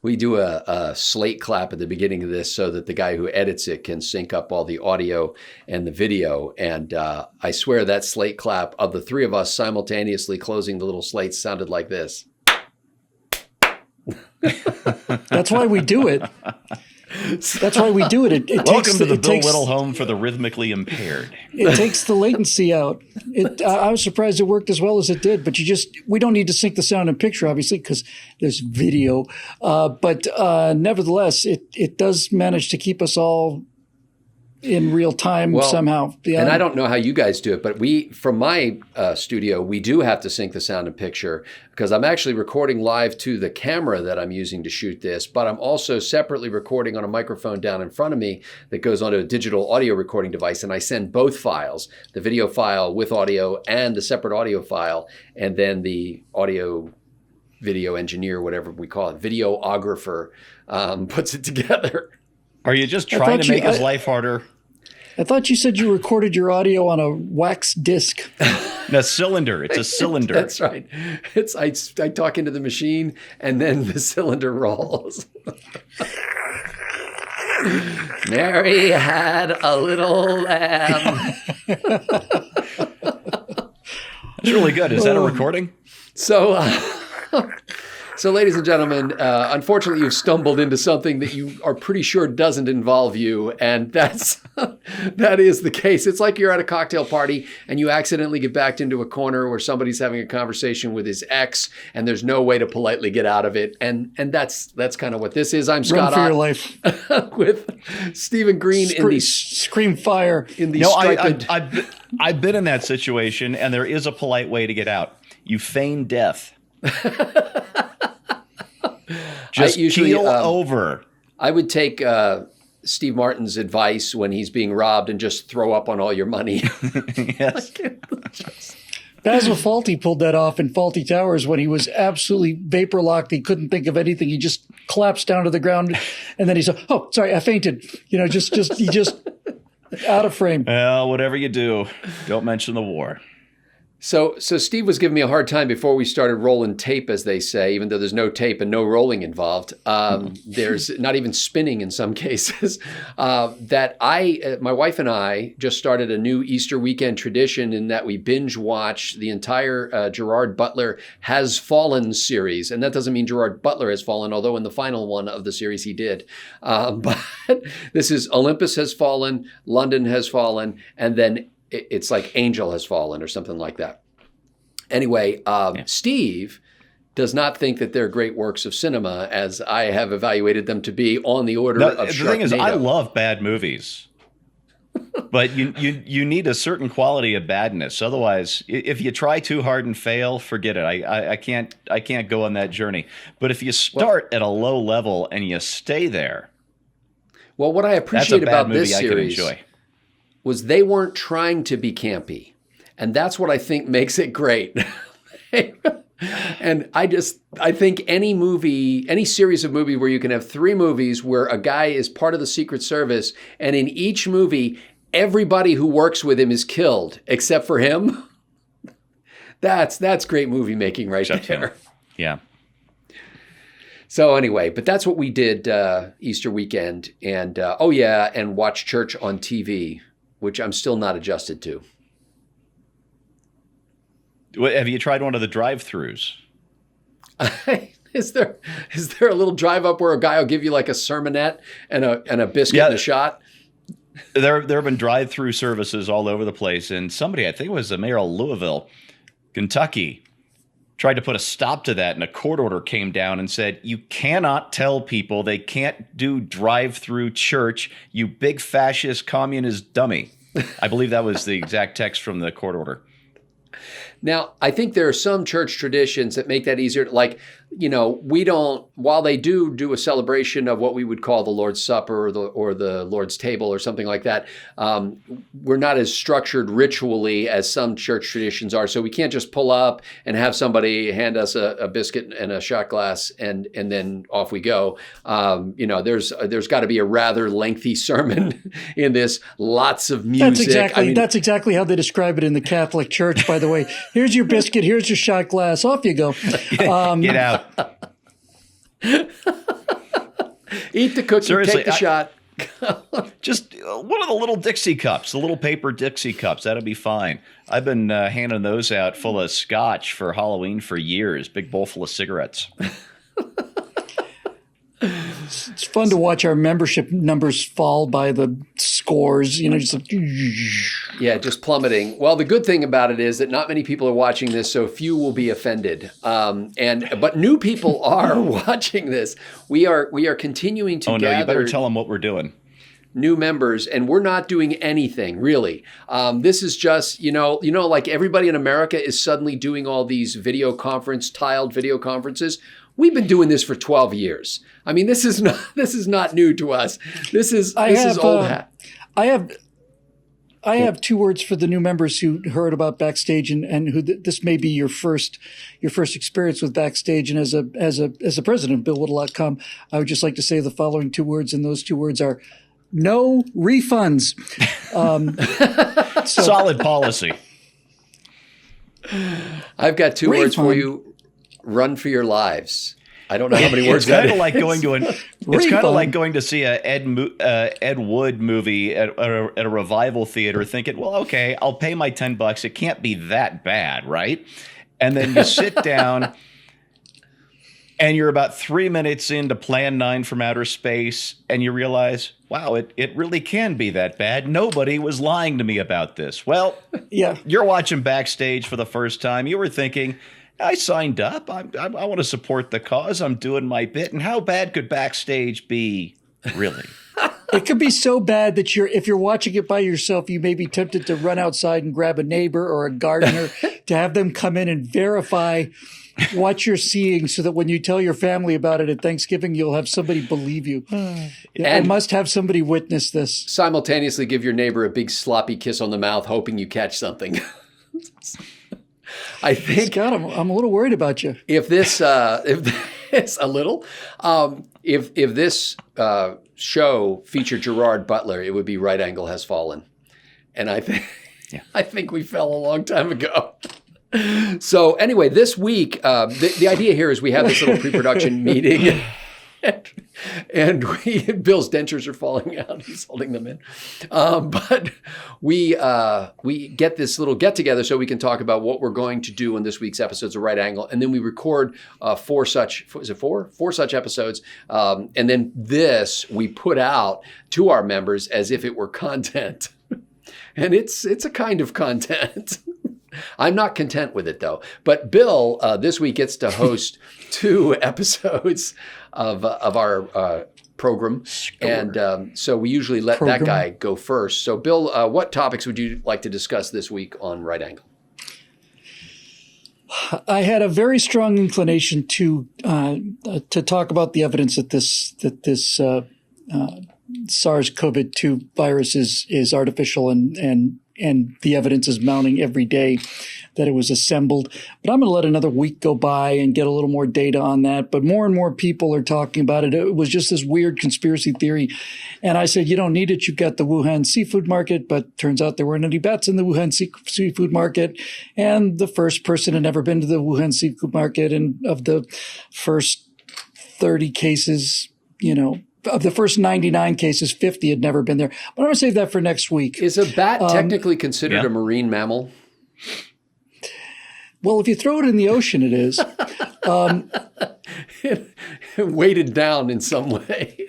We do a slate clap at the beginning of this so that the guy who edits it can sync up all the audio and the video. And I swear that slate clap of the three of us simultaneously closing the little slates sounded like this. That's why we do it. That's why we do it. Welcome to the Bill Whittle Home for the Rhythmically Impaired. It takes the latency out. I was surprised it worked as well as it did, but we don't need to sync the sound and picture, obviously, because there's video. But nevertheless, it does manage to keep us all in real time somehow. Yeah. And I don't know how you guys do it, but from my studio, we do have to sync the sound and picture because I'm actually recording live to the camera that I'm using to shoot this, but I'm also separately recording on a microphone down in front of me that goes onto a digital audio recording device. And I send both files, the video file with audio and the separate audio file, and then the audio video engineer, whatever we call it, videographer, puts it together. Are you just trying to make his life harder? I thought you said you recorded your audio on a wax disc. A cylinder. It's a cylinder. That's right. I talk into the machine and then the cylinder rolls. Mary had a little lamb. That's really good. Is that a recording? So, ladies and gentlemen, unfortunately, you've stumbled into something that you are pretty sure doesn't involve you, and that is the case. It's like you're at a cocktail party and you accidentally get backed into a corner where somebody's having a conversation with his ex, and there's no way to politely get out of it. And that's kind of what this is. I'm Scott Run for your life with Stephen Green in the scream fire in the I've been in that situation, and there is a polite way to get out. You feign death. Just keel over. I would take Steve Martin's advice when he's being robbed and just throw up on all your money. Yes. Basil Fawlty pulled that off in Fawlty Towers when he was absolutely vapor locked. He couldn't think of anything. He just collapsed down to the ground, and then he said, "Oh, sorry, I fainted." He just out of frame. Well, whatever you do, don't mention the war. So Steve was giving me a hard time before we started rolling tape, as they say, even though there's no tape and no rolling involved. There's not even spinning in some cases. That my wife and I just started a new Easter weekend tradition in that we binge watch the entire Gerard Butler Has Fallen series. And that doesn't mean Gerard Butler has fallen, although in the final one of the series he did. But this is Olympus Has Fallen, London Has Fallen, and then it's like Angel Has Fallen or something like that. Anyway, Steve does not think that they're great works of cinema, as I have evaluated them to be on the order of Sharknado. The thing is, I love bad movies, but you need a certain quality of badness. Otherwise, if you try too hard and fail, forget it. I can't go on that journey. But if you start at a low level and you stay there, well, what I appreciate about this I series can enjoy. Was they weren't trying to be campy. And that's what I think makes it great. And I think any series of movie where you can have 3 movies where a guy is part of the Secret Service, and in each movie, everybody who works with him is killed except for him. That's great movie making right there. Yeah. So anyway, but that's what we did Easter weekend. And and watch church on TV, which I'm still not adjusted to. Have you tried one of the drive-thrus? Is there a little drive up where a guy will give you like a sermonette and a biscuit and a shot? There have been drive-through services all over the place, and somebody, I think it was the mayor of Louisville, Kentucky, tried to put a stop to that, and a court order came down and said, you cannot tell people they can't do drive-through church, you big fascist communist dummy. I believe that was the exact text from the court order. Now, I think there are some church traditions that make that easier. Like, we don't, while they do a celebration of what we would call the Lord's Supper or the Lord's Table or something like that, we're not as structured ritually as some church traditions are. So we can't just pull up and have somebody hand us a biscuit and a shot glass and then off we go. There's got to be a rather lengthy sermon in this, lots of music. That's exactly how they describe it in the Catholic Church, by the way. Here's your biscuit. Here's your shot glass. Off you go. Get out. Eat the cookie, Seriously, take the shot. Just one of the little Dixie cups, the little paper Dixie cups. That'll be fine. I've been handing those out full of scotch for Halloween for years. Big bowl full of cigarettes. It's fun to watch our membership numbers fall by the scores, just like, Yeah, just plummeting. Well, the good thing about it is that not many people are watching this, so few will be offended. But new people are watching this. We are continuing to gather. You better tell them what we're doing. New members, and we're not doing anything really. This is just, like everybody in America is suddenly doing all these tiled video conferences. We've been doing this for 12 years. I mean, this is not new to us. This is old hat. I have 2 words for the new members who heard about Backstage and who this may be your first experience with Backstage. And as a president of BillWhittle.com, I would just like to say the following 2 words, and those 2 words are no refunds. Solid policy. I've got 2 words for you. Run for your lives. I don't know how many words that is. It's kind of like going to see a Ed Wood movie at a revival theater, thinking, well, okay, I'll pay my $10. It can't be that bad, right? And then you sit down, and you're about 3 minutes into Plan 9 from Outer Space, and you realize, wow, it really can be that bad. Nobody was lying to me about this. Well, yeah, you're watching Backstage for the first time. You were thinking, I signed up. I want to support the cause. I'm doing my bit. And how bad could Backstage be, really? It could be so bad that if you're watching it by yourself, you may be tempted to run outside and grab a neighbor or a gardener to have them come in and verify what you're seeing, so that when you tell your family about it at Thanksgiving, you'll have somebody believe you. I must have somebody witness this. Simultaneously give your neighbor a big sloppy kiss on the mouth, hoping you catch something. I think, Scott, I'm a little worried about you. If this show featured Gerard Butler, it would be Right Angle Has Fallen, and I think we fell a long time ago. So anyway, this week, the idea here is we have this little pre-production meeting. And Bill's dentures are falling out. He's holding them in. But we get this little get together so we can talk about what we're going to do in this week's episodes of Right Angle. And then we record 4 such episodes. And then this we put out to our members as if it were content. And it's a kind of content. I'm not content with it, though. But Bill this week gets to host 2 episodes of our program. Sure. And so we usually let that guy go first. So, Bill, what topics would you like to discuss this week on Right Angle? I had a very strong inclination to talk about the evidence that this SARS-CoV-2 virus is artificial and the evidence is mounting every day that it was assembled. But I'm going to let another week go by and get a little more data on that. But more and more people are talking about it. It was just this weird conspiracy theory. And I said, you don't need it. You've got the Wuhan seafood market. But turns out there weren't any bats in the Wuhan seafood market. And the first person had never been to the Wuhan seafood market. And of the first 30 cases, of the first 99 cases, 50 had never been there. But I'm going to save that for next week. Is a bat technically considered a marine mammal? Well, if you throw it in the ocean, it is. Weighted down in some way.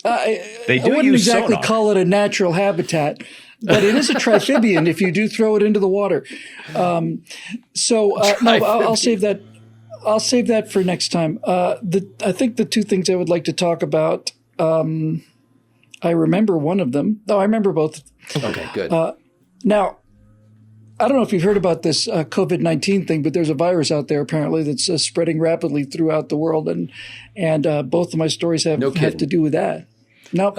They do I wouldn't use exactly sonar. call it a natural habitat, but it is a trifibian if you do throw it into the water. No, I'll save that. I'll save that for next time. I think the 2 things I would like to talk about, I remember one of them. No, I remember both. Okay, good. Now, I don't know if you've heard about this COVID-19 thing, but there's a virus out there apparently that's spreading rapidly throughout the world, and both of my stories have to do with that. No.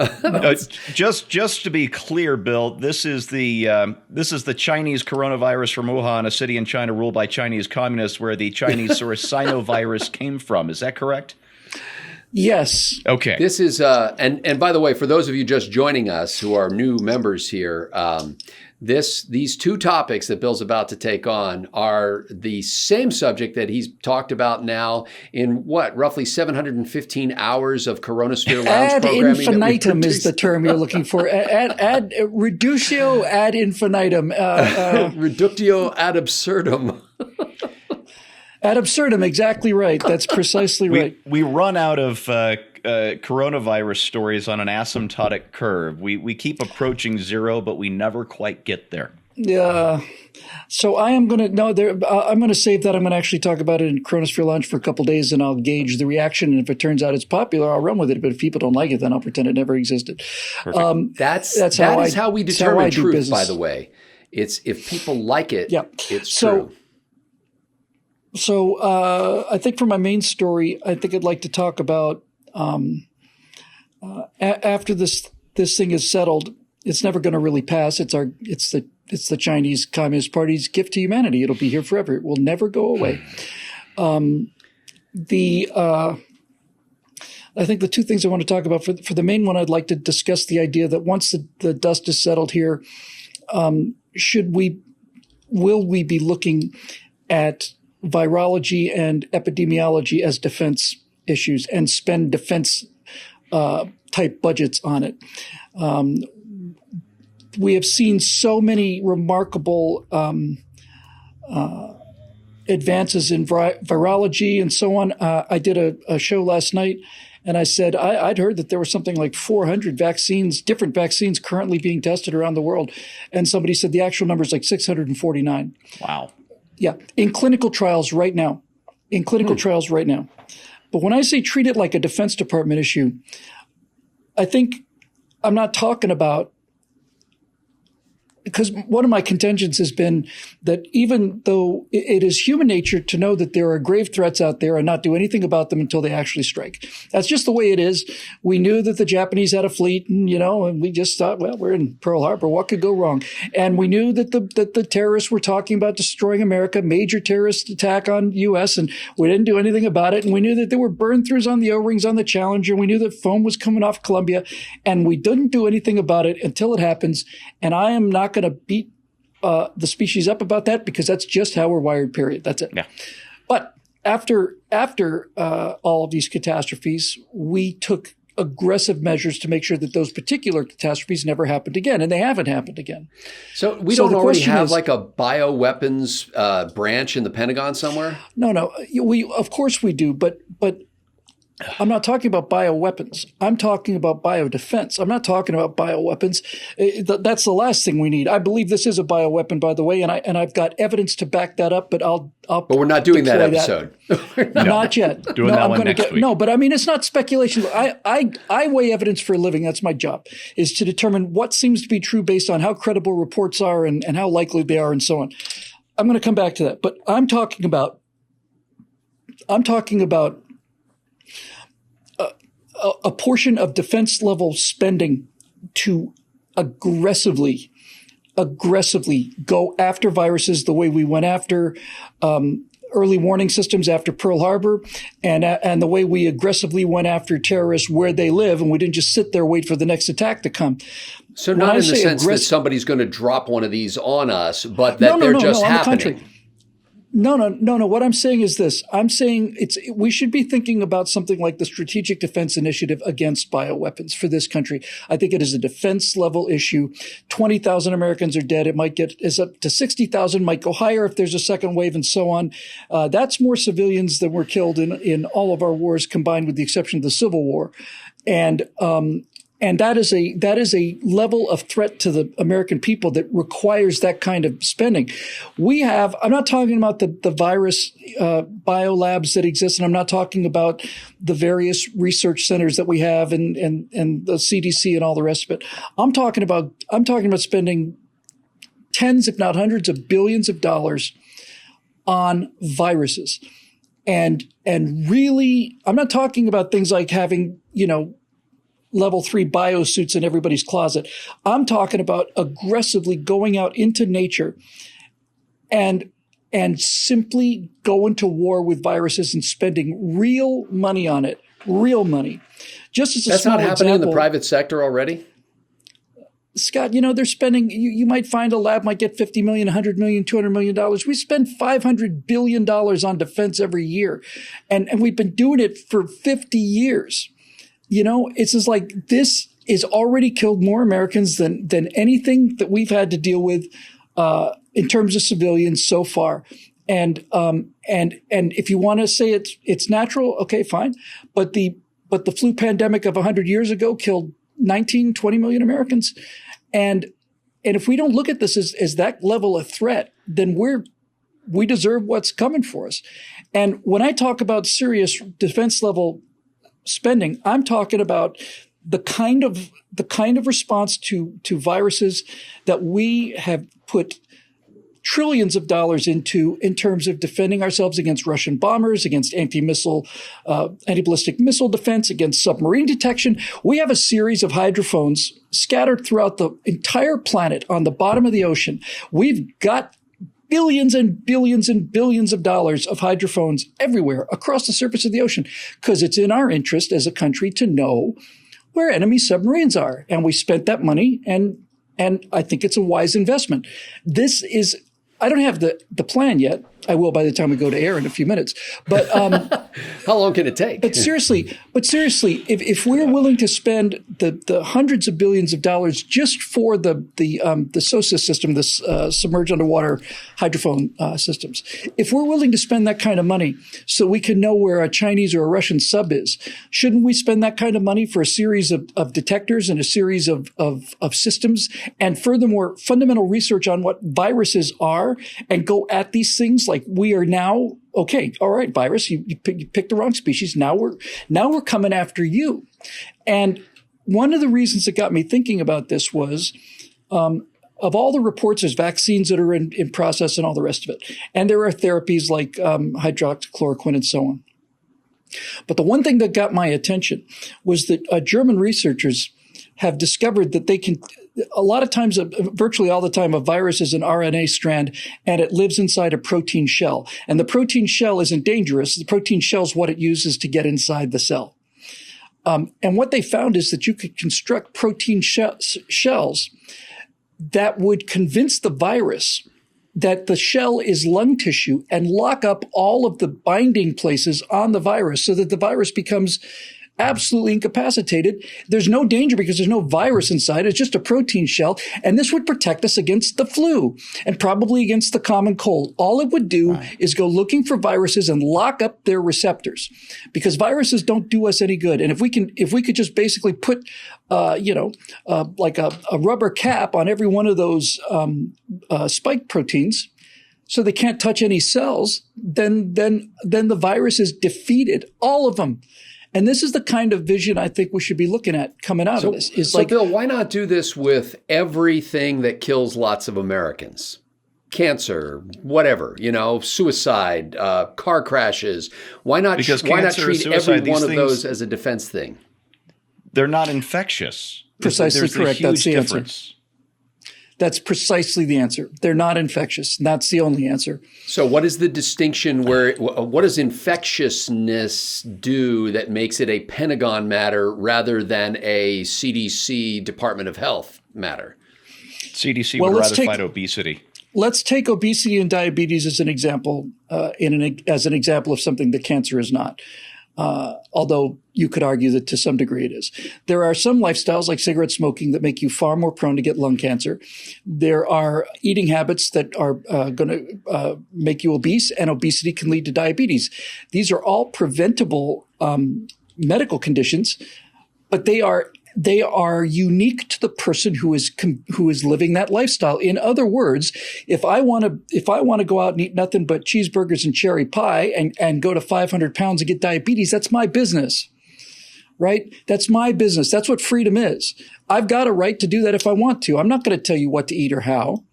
Just to be clear, Bill, this is the Chinese coronavirus from Wuhan, a city in China ruled by Chinese communists, where the Chinese source Sinovirus came from. Is that correct? Yes. Okay. This is and by the way, for those of you just joining us who are new members here, these two topics that Bill's about to take on are the same subject that he's talked about now in roughly 715 hours of Coronasphere Lounge Ad programming. infinitum is the term you're looking for. Ad reductio ad infinitum. Reductio ad absurdum. Ad absurdum, exactly right. That's precisely right. We run out of coronavirus stories on an asymptotic curve. We keep approaching zero, but we never quite get there. Yeah. So I'm going to save that. I'm going to actually talk about it in Chronosphere Launch for a couple of days, and I'll gauge the reaction. And if it turns out it's popular, I'll run with it. But if people don't like it, then I'll pretend it never existed. That is how we determine truth, by the way. It's if people like it, it's true. So I think for my main story, I think I'd like to talk about after this thing is settled, it's never going to really pass. It's the Chinese Communist Party's gift to humanity. It'll be here forever. It will never go away. I think the two things I want to talk about for the main one, I'd like to discuss the idea that once the dust is settled here, will we be looking at virology and epidemiology as defense issues and spend defense type budgets on it. We have seen so many remarkable advances in virology and so on. I did a show last night, and I said I'd heard that there were something like 400 different vaccines currently being tested around the world. And somebody said the actual number is like 649. Wow. Yeah, in clinical trials right now. But when I say treat it like a Defense Department issue, I think I'm not talking about – because one of my contentions has been that even though it is human nature to know that there are grave threats out there and not do anything about them until they actually strike. That's just the way it is. We knew that the Japanese had a fleet and we just thought, well, we're in Pearl Harbor. What could go wrong? And we knew that the terrorists were talking about destroying America, major terrorist attack on U.S., and we didn't do anything about it. And we knew that there were burn-throughs on the O-rings on the Challenger. We knew that foam was coming off Columbia, and we didn't do anything about it until it happens. And I am not going to beat the species up about that because that's just how we're wired, period. That's it. Yeah. But after all of these catastrophes, we took aggressive measures to make sure that those particular catastrophes never happened again, and they haven't happened again. So we don't already have like a bioweapons branch in the Pentagon somewhere? No. Of course we do, but I'm not talking about bioweapons. I'm talking about biodefense. I'm not talking about bioweapons. That's the last thing we need. I believe this is a bioweapon, by the way, and I've got evidence to back that up. But But we're not doing that episode. Not yet. Doing that one next week. No, but I mean, it's not speculation. I weigh evidence for a living. That's my job, is to determine what seems to be true based on how credible reports are and how likely they are and so on. I'm going to come back to that. But I'm talking about a portion of defense level spending to aggressively go after viruses the way we went after early warning systems after Pearl Harbor, and the way we aggressively went after terrorists where they live, and we didn't just sit there wait for the next attack to come. So not in the sense that somebody's going to drop one of these on us, but that they're just happening. No. What I'm saying is this. I'm saying we should be thinking about something like the Strategic Defense Initiative against bioweapons for this country. I think it is a defense level issue. 20,000 Americans are dead. It might get up to 60,000, might go higher if there's a second wave and so on. That's more civilians than were killed in all of our wars combined, with the exception of the Civil War. And that is a level of threat to the American people that requires that kind of spending. I'm not talking about the virus biolabs that exist, and I'm not talking about the various research centers that we have and the CDC and all the rest of it. I'm talking about spending tens, if not hundreds of billions of dollars on viruses. And really, I'm not talking about things like having, level 3 biosuits in everybody's closet. I'm talking about aggressively going out into nature and simply going to war with viruses and spending real money on it, real money. Just as a That's small not happening in the example, private sector already? Scott, they're spending, you might find a lab might get 50 million, 100 million, $200 million. We spend $500 billion on defense every year. And we've been doing it for 50 years. It's just like this is already killed more Americans than anything that we've had to deal with in terms of civilians so far. And if you want to say it's natural, okay, fine. But the flu pandemic of 100 years ago killed 19, 20 million Americans. And if we don't look at this as that level of threat, then we deserve what's coming for us. And when I talk about serious defense level spending, I'm talking about the kind of response to viruses that we have put trillions of dollars into in terms of defending ourselves against Russian bombers, against anti-ballistic missile defense, against submarine detection. We have a series of hydrophones scattered throughout the entire planet on the bottom of the ocean. We've got billions and billions and billions of dollars of hydrophones everywhere across the surface of the ocean because it's in our interest as a country to know where enemy submarines are. And we spent that money, and I think it's a wise investment. I don't have the plan yet. I will by the time we go to air in a few minutes. But how long can it take? But seriously, if we're willing to spend the hundreds of billions of dollars just for the SOSUS system, this submerged underwater hydrophone systems, if we're willing to spend that kind of money so we can know where a Chinese or a Russian sub is, shouldn't we spend that kind of money for a series of detectors and a series of systems, and furthermore, fundamental research on what viruses are, and go at these things like we are now? Okay, all right, virus, you picked the wrong species. Now we're coming after you. And one of the reasons that got me thinking about this was, of all the reports, there's vaccines that are in process and all the rest of it. And there are therapies like hydroxychloroquine and so on. But the one thing that got my attention was that German researchers have discovered that they can, a lot of times, virtually all the time, a virus is an RNA strand and it lives inside a protein shell. And the protein shell isn't dangerous. The protein shell is what it uses to get inside the cell. And what they found is that you could construct protein shells that would convince the virus that the shell is lung tissue and lock up all of the binding places on the virus so that the virus becomes absolutely incapacitated. There's no danger because there's no virus inside. It's just a protein shell. And this would protect us against the flu and probably against the common cold. All it would do is go looking for viruses and lock up their receptors, because viruses don't do us any good. And if we could just basically put, like a rubber cap on every one of those spike proteins, so they can't touch any cells, then the virus is defeated, all of them. And this is the kind of vision I think we should be looking at coming out of this. So, Bill, why not do this with everything that kills lots of Americans? Cancer, whatever, suicide, car crashes. Why not treat every one of those as a defense thing? They're not infectious. Precisely correct. That's the answer. Difference. That's precisely the answer. They're not infectious. And that's the only answer. So what is the distinction what does infectiousness do that makes it a Pentagon matter rather than a CDC Department of Health matter? CDC would rather fight obesity. Let's take obesity and diabetes as an example, as an example of something that cancer is not. Although you could argue that to some degree it is. There are some lifestyles like cigarette smoking that make you far more prone to get lung cancer. There are eating habits that are going to make you obese, and obesity can lead to diabetes. These are all preventable medical conditions, but they are unique to the person who is living that lifestyle. In other words, if I want to go out and eat nothing but cheeseburgers and cherry pie and go to 500 pounds and get diabetes, that's my business, right? That's my business. That's what freedom is. I've got a right to do that if I want to. I'm not going to tell you what to eat or how.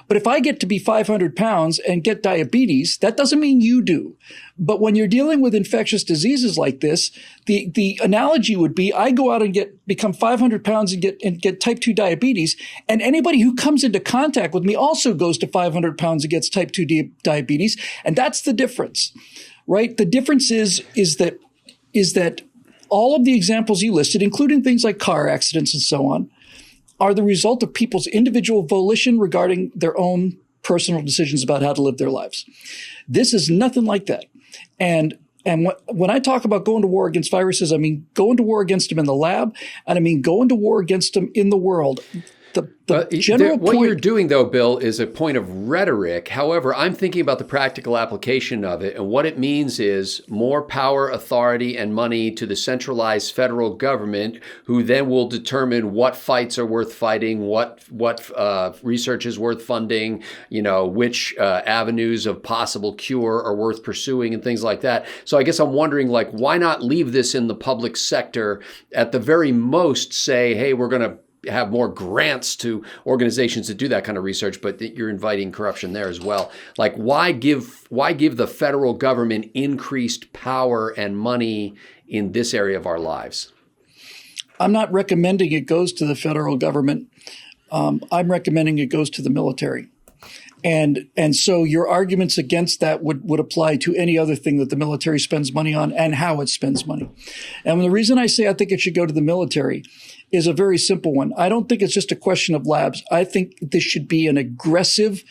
But if I get to be 500 pounds and get diabetes, that doesn't mean you do. But when you're dealing with infectious diseases like this, the analogy would be I go out and become 500 pounds and get type 2 diabetes, and anybody who comes into contact with me also goes to 500 pounds and gets type 2 diabetes, and that's the difference, right? The difference is that all of the examples you listed, including things like car accidents and so on, are the result of people's individual volition regarding their own personal decisions about how to live their lives. This is nothing like that. And when I talk about going to war against viruses, I mean going to war against them in the lab, and I mean going to war against them in the world. The general what point, you're doing, though, Bill, is a point of rhetoric. However, I'm thinking about the practical application of it. And what it means is more power, authority, and money to the centralized federal government, who then will determine what fights are worth fighting, what research is worth funding, which avenues of possible cure are worth pursuing and things like that. So I guess I'm wondering, why not leave this in the public sector? At the very most, say, hey, we're going to have more grants to organizations that do that kind of research, but you're inviting corruption there as well. Why give the federal government increased power and money in this area of our lives? I'm not recommending it goes to the federal government. I'm recommending it goes to the military. And so your arguments against that would apply to any other thing that the military spends money on and how it spends money. And the reason I say I think it should go to the military is a very simple one. I don't think it's just a question of labs. I think this should be an aggressive,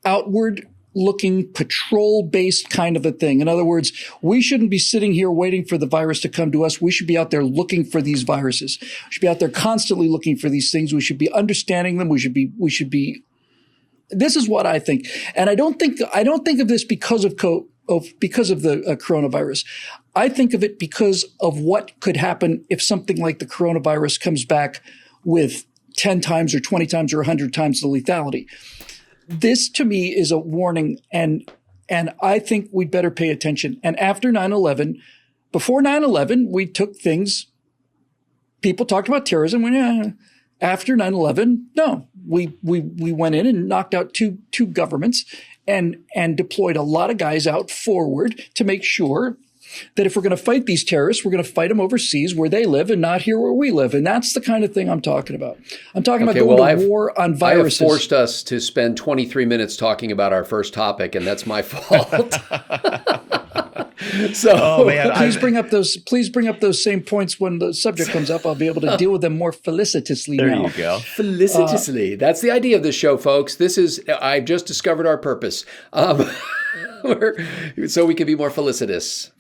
outward-looking, patrol-based kind of a thing. In other words, we shouldn't be sitting here waiting for the virus to come to us. We should be out there looking for these viruses. We should be out there constantly looking for these things. We should be understanding them. We should be. This is what I think, and I don't think of this because of the coronavirus. I think of it because of what could happen if something like the coronavirus comes back with 10 times or 20 times or 100 times the lethality. This to me is a warning, and I think we'd better pay attention. And after 9/11, before 9/11, we took things. People talked about terrorism. After 9/11, no, we went in and knocked out two governments and deployed a lot of guys out forward to make sure that if we're going to fight these terrorists, we're going to fight them overseas where they live and not here where we live. And that's the kind of thing I'm talking about. I'm talking about going to war on viruses. I have forced us to spend 23 minutes talking about our first topic, and that's my fault. So please bring up those same points when the subject comes up. I'll be able to deal with them more felicitously now. There you go. Felicitously. That's the idea of the show, folks. I've just discovered our purpose. So we can be more felicitous.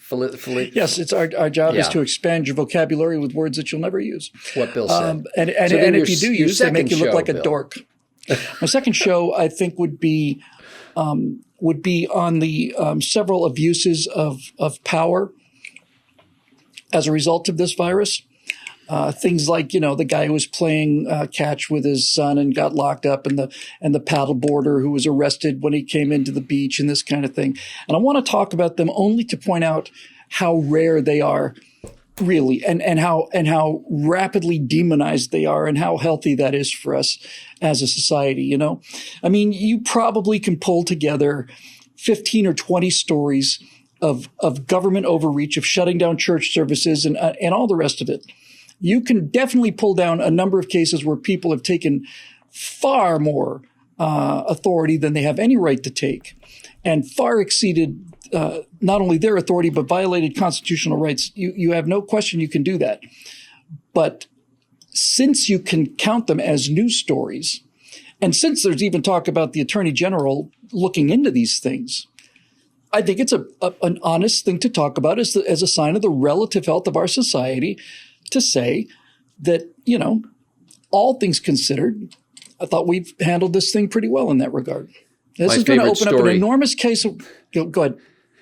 Yes, it's our job is to expand your vocabulary with words that you'll never use. What Bill said. And if you do use, they make you look like a dork. My second show, I think, would be on the several abuses of power as a result of this virus. Things like, the guy who was playing catch with his son and got locked up, and the paddleboarder who was arrested when he came into the beach, and this kind of thing. And I want to talk about them only to point out how rare they are, really, and how rapidly demonized they are, and how healthy that is for us as a society. I mean, you probably can pull together 15 or 20 stories of government overreach, of shutting down church services and all the rest of it. You can definitely pull down a number of cases where people have taken far more authority than they have any right to take, and far exceeded not only their authority but violated constitutional rights. You have no question you can do that. But since you can count them as news stories, and since there's even talk about the Attorney General looking into these things, I think it's an honest thing to talk about as a sign of the relative health of our society, to say that, all things considered, I thought we've handled this thing pretty well in that regard. This is going to open up an enormous case of – go ahead.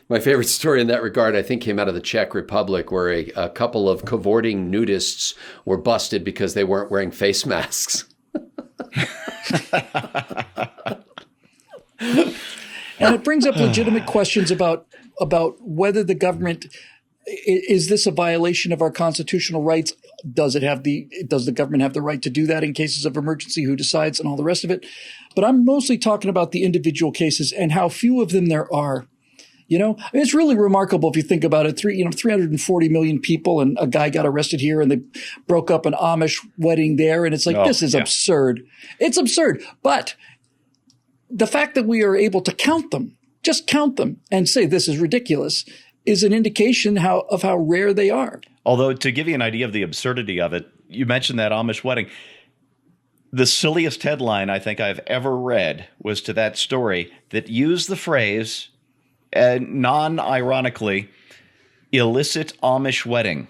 My favorite story in that regard, I think, came out of the Czech Republic, where a couple of cavorting nudists were busted because they weren't wearing face masks. And it brings up legitimate questions about whether the government – is this a violation of our constitutional rights? Does the government have the right to do that in cases of emergency? Who decides, and all the rest of it? But I'm mostly talking about the individual cases and how few of them there are. It's really remarkable if you think about it. 340 million people, and a guy got arrested here, and they broke up an Amish wedding there, and it's like, this is absurd. It's absurd. But the fact that we are able to count them, just count them, and say this is ridiculous, is an indication of how rare they are. Although, to give you an idea of the absurdity of it, you mentioned that Amish wedding. The silliest headline I think I've ever read was to that story that used the phrase, non-ironically, illicit Amish wedding.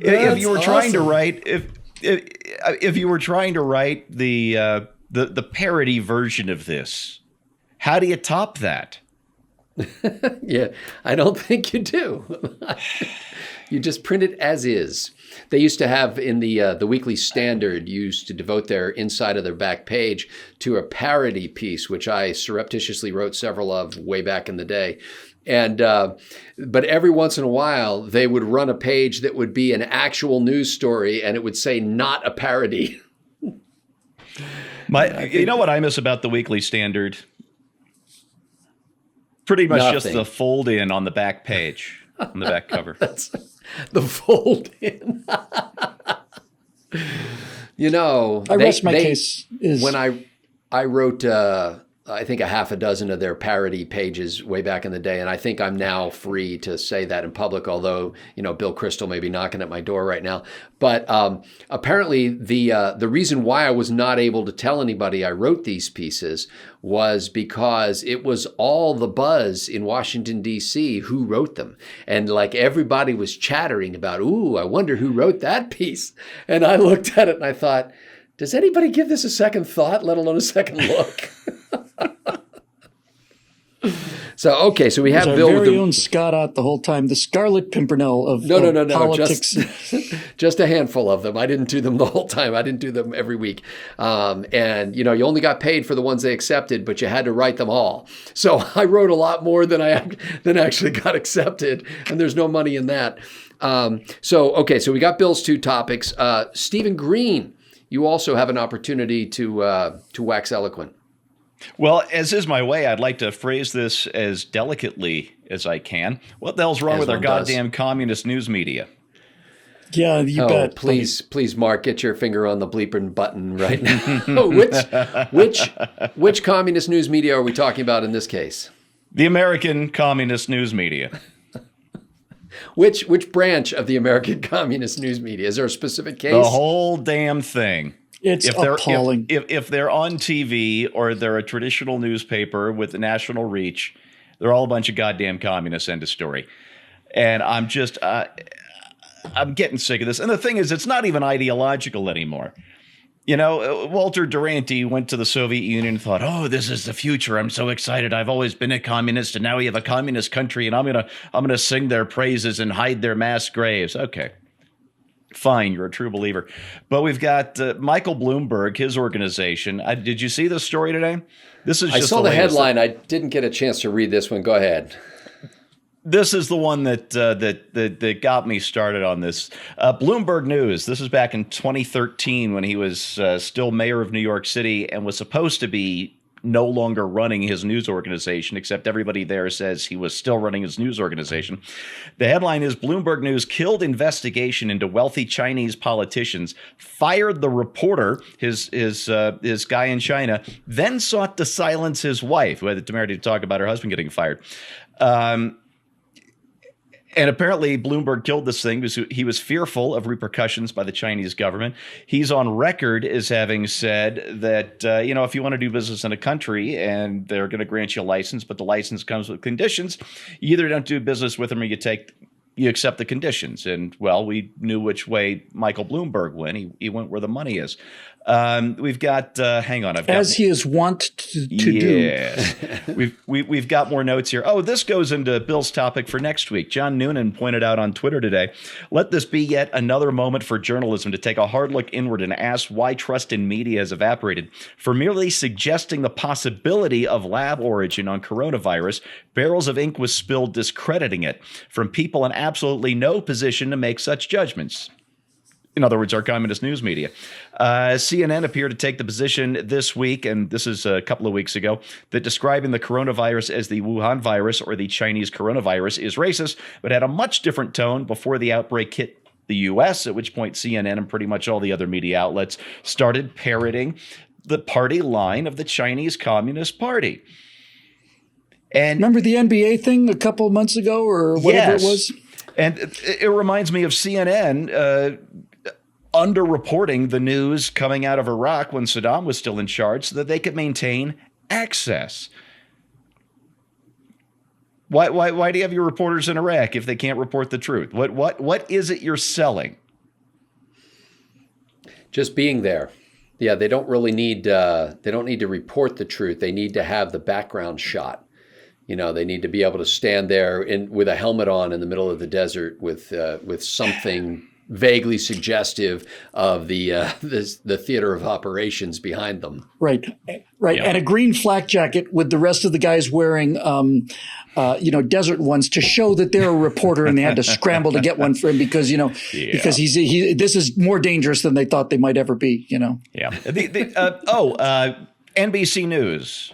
If you were trying to write, if you were trying to write the parody version of this, how do you top that? Yeah, I don't think you do. You just print it as is. They used to have in the Weekly Standard used to devote their inside of their back page to a parody piece, which I surreptitiously wrote several of way back in the day. And but every once in a while, they would run a page that would be an actual news story, and it would say not a parody. You know what I miss about the Weekly Standard? Pretty much Nothing. Just the fold in on the back page, on the back cover. That's the fold in. You know, I rest my case. When I wrote, I think a half a dozen of their parody pages way back in the day, and I think I'm now free to say that in public, although, you know, Bill Crystal may be knocking at my door right now. But apparently the reason why I was not able to tell anybody I wrote these pieces was because it was all the buzz in Washington, D.C. who wrote them. And like everybody was chattering about, ooh, I wonder who wrote that piece. And I looked at it and I thought, does anybody give this a second thought, let alone a second look? So we have our Bill very with the own Scott Ott the whole time, the Scarlet Pimpernel of no, politics. just a handful of them. I didn't do them the whole time. I didn't do them every week. And you know, you only got paid for the ones they accepted, but you had to write them all. So I wrote a lot more than actually got accepted, and there's no money in that. So we got Bill's two topics. Stephen Green, you also have an opportunity to wax eloquent. Well, as is my way, I'd like to phrase this as delicately as I can. What the hell's wrong with our goddamn communist news media? Yeah, you bet. Please, Mark, get your finger on the bleeping button right now. Which communist news media are we talking about in this case? The American communist news media. Which branch of the American communist news media? Is there a specific case? The whole damn thing. It's appalling. If they're on TV or they're a traditional newspaper with national reach, they're all a bunch of goddamn communists, end of story. And I'm just, I'm getting sick of this. And the thing is, it's not even ideological anymore. You know, Walter Duranty went to the Soviet Union and thought, oh, this is the future. I'm so excited. I've always been a communist, and now we have a communist country, and I'm gonna sing their praises and hide their mass graves. Okay. Fine, you're a true believer. But we've got Michael Bloomberg, his organization. Did you see this story today? I saw the headline. I didn't get a chance to read this one. Go ahead. This is the one that got me started on this. Bloomberg News. This is back in 2013 when he was still mayor of New York City and was supposed to be no longer running his news organization, except everybody there says he was still running his news organization. The headline is Bloomberg News killed investigation into wealthy Chinese politicians, fired the reporter, his guy in China, then sought to silence his wife, who had the temerity to talk about her husband getting fired. And apparently Bloomberg killed this thing because he was fearful of repercussions by the Chinese government. He's on record as having said that, if you want to do business in a country and they're going to grant you a license, but the license comes with conditions, you either don't do business with them or you accept the conditions. And, well, we knew which way Michael Bloomberg went. He went where the money is. We've got, hang on. As he is wont to do. We've got more notes here. Oh, this goes into Bill's topic for next week. John Noonan pointed out on Twitter today, let this be yet another moment for journalism to take a hard look inward and ask why trust in media has evaporated. For merely suggesting the possibility of lab origin on coronavirus, barrels of ink was spilled discrediting it from people in absolutely no position to make such judgments. In other words, our communist news media. CNN appeared to take the position this week, and this is a couple of weeks ago, that describing the coronavirus as the Wuhan virus or the Chinese coronavirus is racist, but had a much different tone before the outbreak hit the U.S., at which point CNN and pretty much all the other media outlets started parroting the party line of the Chinese Communist Party. And remember the NBA thing a couple of months ago or whatever it was? And it reminds me of CNN underreporting the news coming out of Iraq when Saddam was still in charge so that they could maintain access. Why do you have your reporters in Iraq if they can't report the truth? What is it you're selling? Just being there. Yeah, they don't really need they don't need to report the truth. They need to have the background shot. You know, they need to be able to stand there with a helmet on in the middle of the desert with something vaguely suggestive of the theater of operations behind them. Right. Yeah. And a green flak jacket with the rest of the guys wearing, desert ones to show that they're a reporter, and they had to scramble to get one for him because because this is more dangerous than they thought they might ever be. Yeah. NBC News,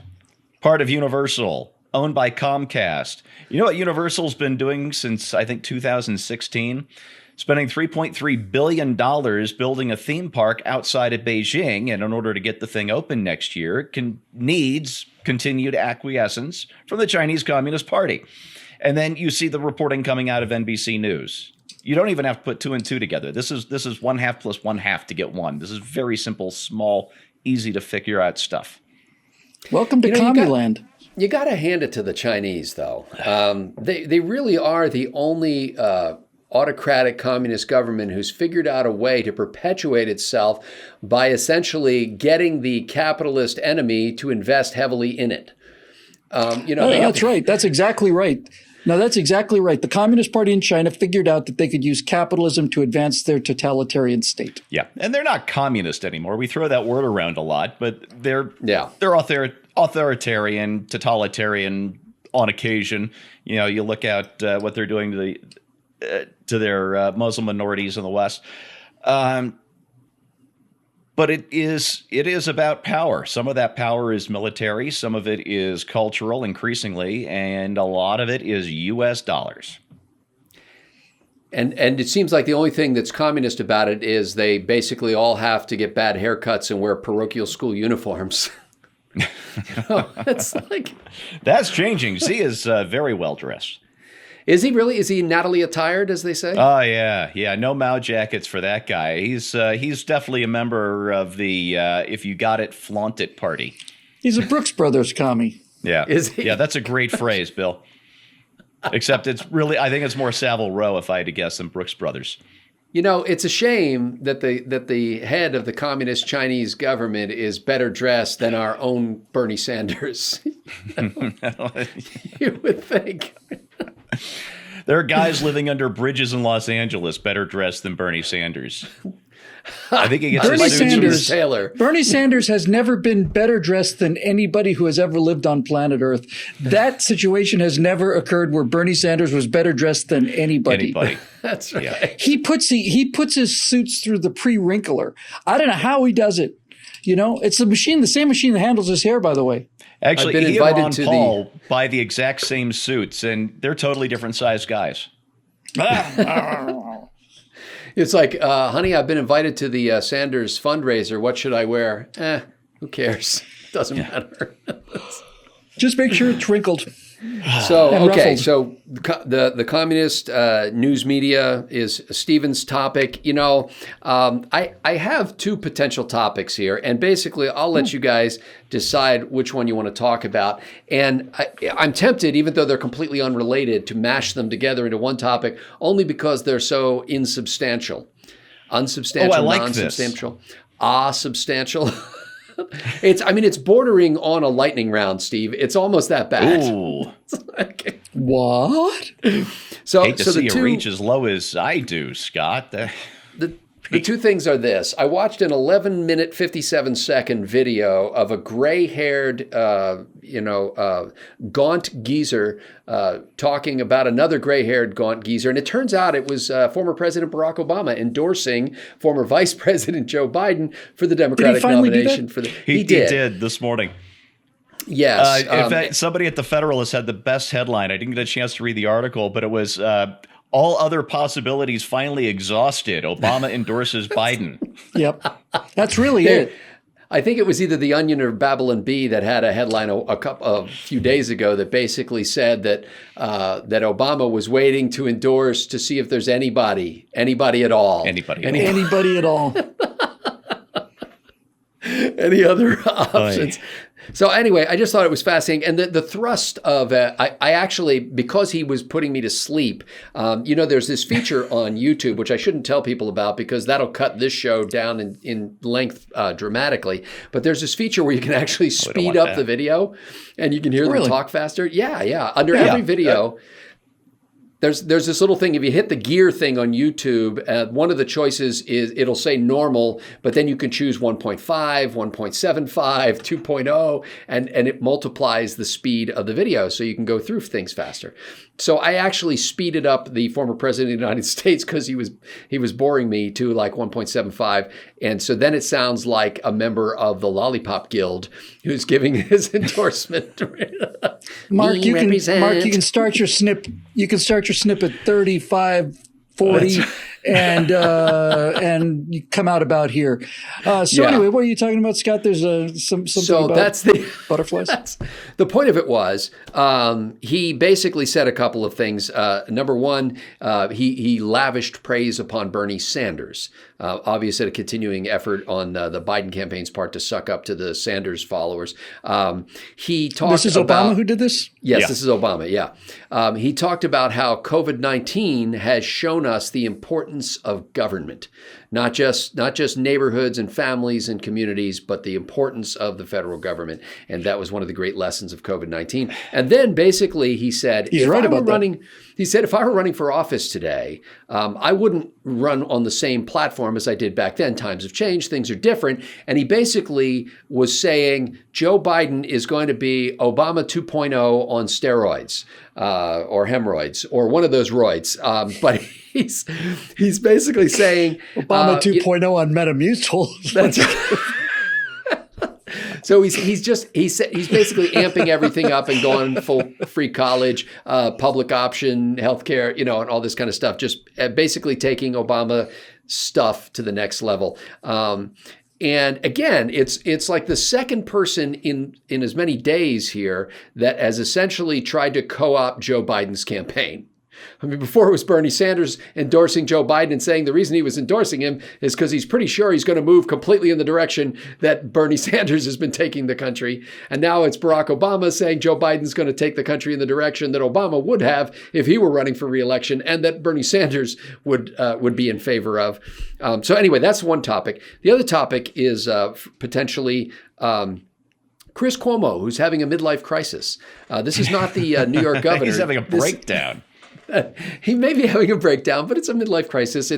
part of Universal, owned by Comcast. You know what Universal's been doing since I think 2016? Spending $3.3 billion building a theme park outside of Beijing. And in order to get the thing open next year, it needs continued acquiescence from the Chinese Communist Party. And then you see the reporting coming out of NBC News. You don't even have to put two and two together. This is 1/2 plus 1/2 to get 1. This is very simple, small, easy to figure out stuff. Welcome to Commieland. You got to hand it to the Chinese, though. They really are the only autocratic communist government who's figured out a way to perpetuate itself by essentially getting the capitalist enemy to invest heavily in it. That's right. That's exactly right. No, that's exactly right. The Communist Party in China figured out that they could use capitalism to advance their totalitarian state. Yeah, and they're not communist anymore. We throw that word around a lot, but they're authoritarian, totalitarian on occasion. You look at what they're doing to their Muslim minorities in the West. But it is about power. Some of that power is military. Some of it is cultural, increasingly, and a lot of it is U.S. dollars. And it seems like the only thing that's communist about it is they basically all have to get bad haircuts and wear parochial school uniforms. It's like that's changing. Xi is very well dressed. Is he really? Is he Natalie attired, as they say? Oh, yeah. No Mao jackets for that guy. He's definitely a member of the if you got it, flaunt it party. He's a Brooks Brothers commie. Yeah. Is he? Yeah, that's a great phrase, Bill. Except I think it's more Savile Row, if I had to guess, than Brooks Brothers. It's a shame that the head of the communist Chinese government is better dressed than our own Bernie Sanders. You would think. There are guys living under bridges in Los Angeles better dressed than Bernie Sanders. I think he gets Bernie Sanders has never been better dressed than anybody who has ever lived on planet Earth. That situation has never occurred where Bernie Sanders was better dressed than anybody. That's right. Yeah. He puts his suits through the pre-wrinkler. I don't know how he does it. It's the same machine that handles his hair, by the way. Actually, he and Ron Paul buy the exact same suits, and they're totally different sized guys. It's like, honey, I've been invited to the Sanders fundraiser. What should I wear? Who cares? Doesn't matter. Just make sure it's wrinkled. So, okay, so the communist news media is Stephen's topic. I have two potential topics here, and basically I'll let you guys decide which one you want to talk about. And I'm tempted, even though they're completely unrelated, to mash them together into one topic, only because they're so insubstantial. Unsubstantial, I like non-substantial, substantial. It's bordering on a lightning round, Steve. It's almost that bad. Ooh. What? Hate to see you reach as low as I do, Scott. The two things are this. I watched an 11-minute, 57-second video of a gray-haired, gaunt geezer talking about another gray-haired gaunt geezer. And it turns out it was former President Barack Obama endorsing former Vice President Joe Biden for the Democratic nomination. He did this morning. Yes. In fact, somebody at the Federalist had the best headline. I didn't get a chance to read the article, but it was all other possibilities finally exhausted. Obama endorses Biden. Yep. That's really it. I think it was either The Onion or Babylon Bee that had a headline a few days ago that basically said that that Obama was waiting to endorse to see if there's anybody at all. Anybody at all. Any other options? So anyway, I just thought it was fascinating. And the thrust of I actually, because he was putting me to sleep, there's this feature on YouTube, which I shouldn't tell people about because that'll cut this show down in length dramatically. But there's this feature where you can actually speed up the video and you can hear them talk faster. Yeah. Under every video. There's this little thing. If you hit the gear thing on YouTube, one of the choices is it'll say normal, but then you can choose 1.5, 1.75, 2.0, and it multiplies the speed of the video so you can go through things faster. So I actually speeded up the former president of the United States because he was boring me to like 1.75. And so then it sounds like a member of the Lollipop Guild who's giving his endorsement. Mark, you can start your snip. You can start your snip at 35, 40, and you come out about here. Anyway, what are you talking about, Scott? There's something about that's the butterflies. The point of it was he basically said a couple of things. Number one, he lavished praise upon Bernie Sanders. Obviously, a continuing effort on the Biden campaign's part to suck up to the Sanders followers. He talked. This is Obama who did this? Yes, this is Obama. Yeah, he talked about how COVID-19 has shown us the importance of government, not just neighborhoods and families and communities, but the importance of the federal government. And that was one of the great lessons of COVID-19. And then basically he said, He's right about that. He said, if I were running for office today, I wouldn't run on the same platform as I did back then. Times have changed. Things are different. And he basically was saying Joe Biden is going to be Obama 2.0 on steroids or hemorrhoids or one of those roids. But he's basically saying Obama 2.0 on Metamucil. That's So he's basically amping everything up and going full free college, public option, healthcare, and all this kind of stuff. Just basically taking Obama stuff to the next level. And again, it's like the second person in as many days here that has essentially tried to co-opt Joe Biden's campaign. I mean, before it was Bernie Sanders endorsing Joe Biden and saying the reason he was endorsing him is because he's pretty sure he's going to move completely in the direction that Bernie Sanders has been taking the country. And now it's Barack Obama saying Joe Biden's going to take the country in the direction that Obama would have if he were running for re-election and that Bernie Sanders would be in favor of. So anyway, that's one topic. The other topic is potentially Chris Cuomo, who's having a midlife crisis. This is not the New York governor. He's having a breakdown. He may be having a breakdown, but it's a midlife crisis.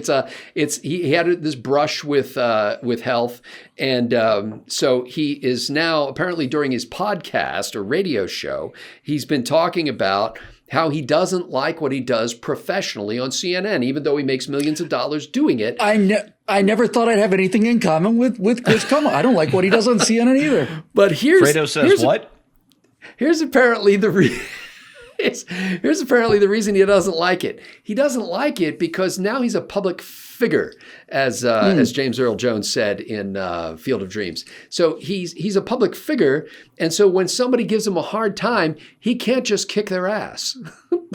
He had this brush with health, and so he is now apparently during his podcast or radio show, he's been talking about how he doesn't like what he does professionally on CNN, even though he makes millions of dollars doing it. I never thought I'd have anything in common with Chris Cuomo. I don't like what he does on CNN either. But Fredo says what? Here's apparently the reason he doesn't like it. He doesn't like it because now he's a public figure, as James Earl Jones said in Field of Dreams. So he's a public figure, and so when somebody gives him a hard time, he can't just kick their ass.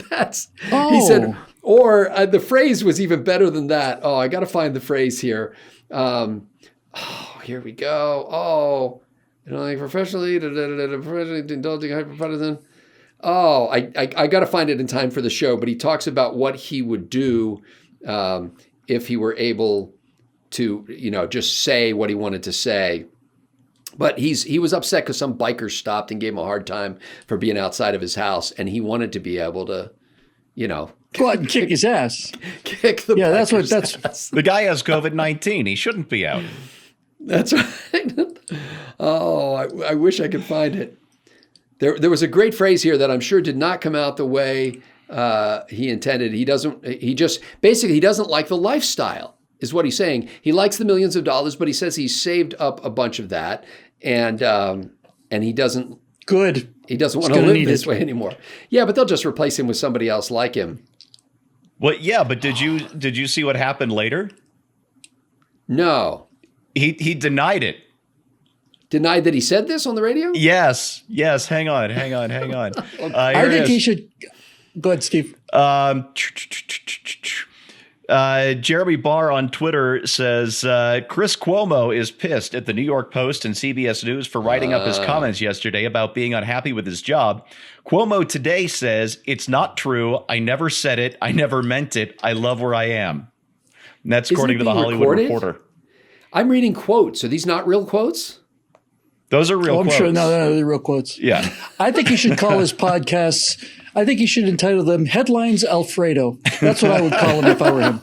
He said. Or the phrase was even better than that. Oh, I got to find the phrase here. Here we go. Professionally, indulging hyperpartisan. I got to find it in time for the show, but he talks about what he would do if he were able to, just say what he wanted to say. But he was upset because some biker stopped and gave him a hard time for being outside of his house, and he wanted to be able to, go out and kick his ass. Kick the ass. The guy has COVID-19. He shouldn't be out. That's right. I wish I could find it. There was a great phrase here that I'm sure did not come out the way he intended. He doesn't like the lifestyle, is what he's saying. He likes the millions of dollars, but he says he's saved up a bunch of that, and he doesn't. Good. He doesn't want to live this way anymore. Yeah, but they'll just replace him with somebody else like him. Well, yeah, but did you see what happened later? No. He denied it. denied that he said this on the radio? Yes. Hang on. I think he should. Go ahead, Steve. Jeremy Barr on Twitter says Chris Cuomo is pissed at the New York Post and CBS News for writing up his comments yesterday about being unhappy with his job. Cuomo today says, "It's not true. I never said it. I never meant it. I love where I am." And that's according to the Hollywood Reporter. I'm reading quotes. Are these not real quotes? Those are real quotes. I'm sure. No, they're real quotes. Yeah. I think he should call his podcasts. I think he should entitle them Headlines Alfredo. That's what I would call him if I were him.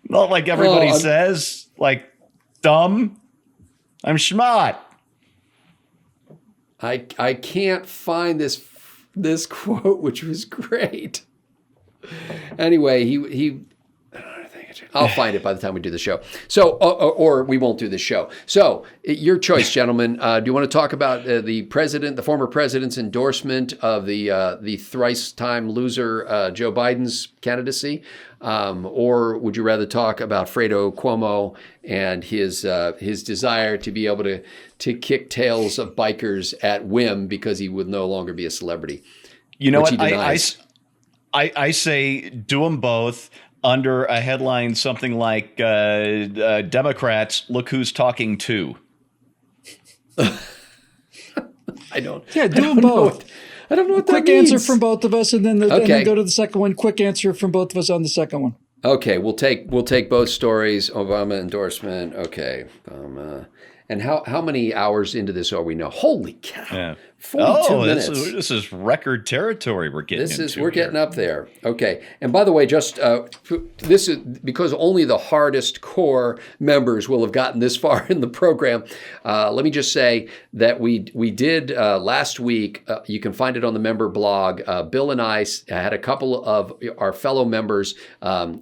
Not like everybody says, like, dumb. I'm schmott. I can't find this quote, which was great. Anyway, he I'll find it by the time we do the show. So, or we won't do the show. So, your choice, gentlemen. Do you want to talk about the former president's endorsement of the thrice-time loser Joe Biden's candidacy, or would you rather talk about Fredo Cuomo and his desire to be able to kick tails of bikers at whim because he would no longer be a celebrity? You know what? I say do them both. Under a headline, something like Democrats, look who's talking to. I don't. Yeah, do them both. I don't know what that quick means. answer from both of us, and then go to the second one. Quick answer from both of us on the second one. Okay, we'll take both stories. Obama endorsement. Okay, and how many hours into this are we now? Holy cow! Yeah. 42 minutes. This is record territory we're getting into. We're getting up there. Okay. And by the way, just this is because only the hardest core members will have gotten this far in the program. Let me just say that we did last week. You can find it on the member blog. Bill and I had a couple of our fellow members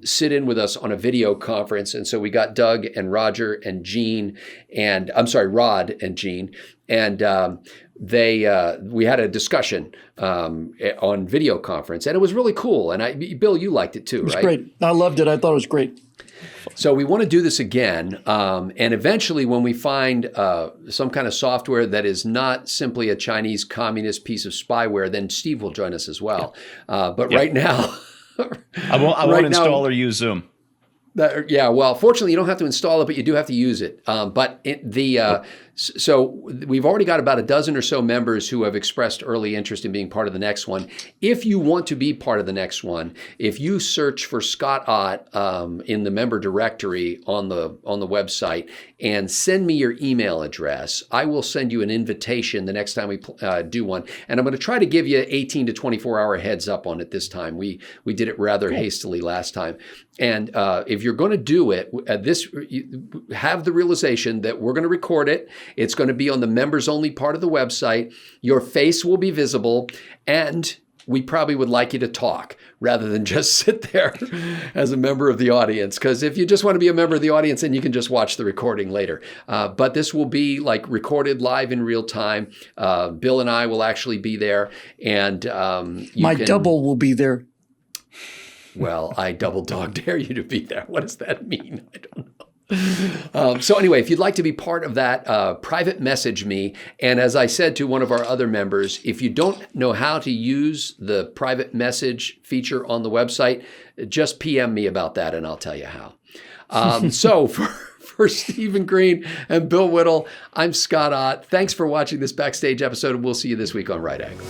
sit in with us on a video conference. And so we got Doug and Roger and Gene and Rod and Gene. And we had a discussion on video conference, and it was really cool. And Bill, you liked it too, right? It was great. I loved it. I thought it was great. So we want to do this again. And eventually when we find some kind of software that is not simply a Chinese communist piece of spyware, then Steve will join us as well. But right now, I won't install or use Zoom. Well, fortunately, you don't have to install it, but you do have to use it. So we've already got about a dozen or so members who have expressed early interest in being part of the next one. If you want to be part of the next one, if you search for Scott Ott in the member directory on the website and send me your email address, I will send you an invitation the next time we do one. And I'm going to try to give you 18 to 24 hour heads up on it this time. We did it rather hastily last time. And if you're going to do it, have the realization that we're going to record it. It's going to be on the members only part of the website. Your face will be visible, and we probably would like you to talk rather than just sit there as a member of the audience. Because if you just want to be a member of the audience, then you can just watch the recording later. But this will be like recorded live in real time. Bill and I will actually be there, and double will be there. Well, I double dog dare you to be there. What does that mean? I don't know. So anyway, if you'd like to be part of that, private message me. And as I said to one of our other members, if you don't know how to use the private message feature on the website, just PM me about that and I'll tell you how. So for Stephen Green and Bill Whittle, I'm Scott Ott. Thanks for watching this Backstage episode, and we'll see you this week on Right Angle.